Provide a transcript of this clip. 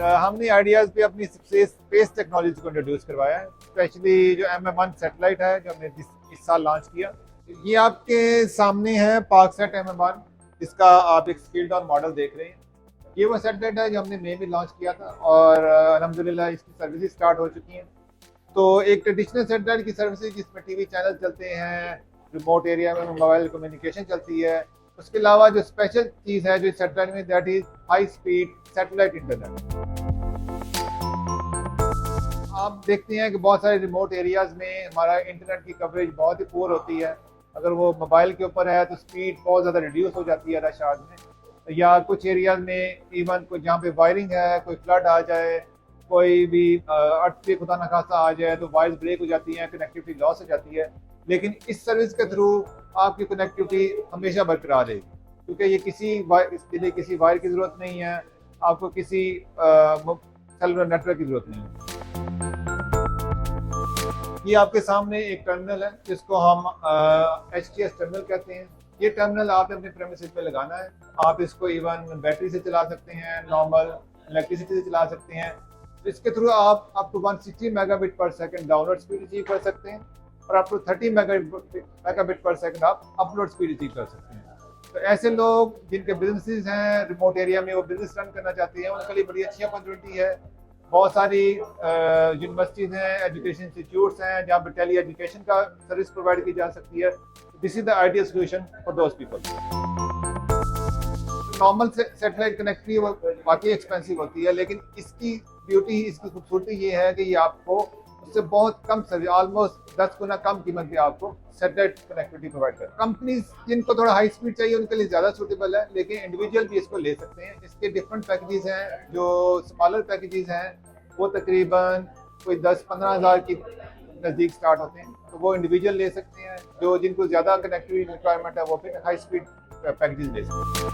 हमने आइडियाज़ पे अपनी स्पेस टेक्नोलॉजी को इंट्रोड्यूस करवाया है, स्पेशली जो MM1 सैटेलाइट है जो हमने इस साल लॉन्च किया। ये आपके सामने है पार्कसेट MM1, जिसका आप एक स्केल डाउन मॉडल देख रहे हैं। ये वो सैटेलाइट है जो हमने मई में लॉन्च किया था और अल्हम्दुलिल्लाह इसकी सर्विसेज स्टार्ट हो चुकी हैं। तो एक ट्रेडिशनल सैटेलाइट की सर्विसेज जिसमें टीवी चैनल चलते हैं, रिमोट एरिया में मोबाइल कम्युनिकेशन चलती है, उसके अलावा जो स्पेशल चीज़ है जो इस सैटेलाइट में, that is high speed satellite internet. आप देखते हैं कि बहुत सारे रिमोट एरियाज़ में हमारा इंटरनेट की कवरेज बहुत ही पुअर होती है। अगर वो मोबाइल के ऊपर है तो स्पीड बहुत ज़्यादा रिड्यूस हो जाती है रश आवर में, या कुछ एरियाज़ में इवन कोई जहाँ पे वायरिंग है, कोई फ्लड आ जाए, कोई भी अर्थक्वेक खुदा न खास्ता आ जाए तो वायर्स ब्रेक हो जाती हैं, कनेक्टिविटी लॉस हो जाती है। लेकिन इस सर्विस के थ्रू आपकी कनेक्टिविटी हमेशा बरकरार रहेगी, क्योंकि ये इसके लिए किसी वायर की ज़रूरत नहीं है, आपको किसी सेलुलर नेटवर्क की ज़रूरत नहीं है। ये आपके सामने एक टर्मिनल है जिसको हम HTS टर्मिनल कहते हैं। ये टर्मिनल आपने अपने प्रेमिसेस पे लगाना है। आप इसको इवन बैटरी से चला सकते हैं, नॉर्मल इलेक्ट्रिसिटी से चला सकते हैं। इसके थ्रू आप up to 160 megabit per second download speed achieve कर सकते हैं और up to 30 megabit per second आप अपलोड स्पीड अचीव कर सकते हैं। तो ऐसे लोग जिनके बिजनेसेस हैं रिमोट एरिया में, वो बिजनेस रन करना चाहते हैं, उनके लिए बड़ी अच्छी अपॉर्चुनिटी है। बहुत सारी यूनिवर्सिटीज़ हैं, एजुकेशन इंस्टीट्यूट्स हैं जहाँ पर टेली एजुकेशन का सर्विस प्रोवाइड की जा सकती है। This is the ideal solution for those people. Normal satellite connectivity वाकई एक्सपेंसिव होती है, लेकिन इसकी ब्यूटी, इसकी खूबसूरती ये है कि ये आपको उससे बहुत कम सर्विस, ऑलमोस्ट 10 गुना कम कीमत पे आपको सैटेलाइट कनेक्टिविटी प्रोवाइड कर। कंपनीज जिनको थोड़ा हाई स्पीड चाहिए उनके लिए ज़्यादा सूटेबल है, लेकिन इंडिविजुअल भी इसको ले सकते हैं। इसके डिफरेंट पैकेजेस हैं। जो स्मॉलर पैकेजेस हैं वो तकरीबन कोई 10-15 हज़ार की नज़दीक स्टार्ट होते हैं, तो वो इंडिविजुअल ले सकते हैं। जो जिनको ज़्यादा कनेक्टिविटी रिक्वायरमेंट है वो फिर हाई स्पीड पैकेजेस ले सकते हैं।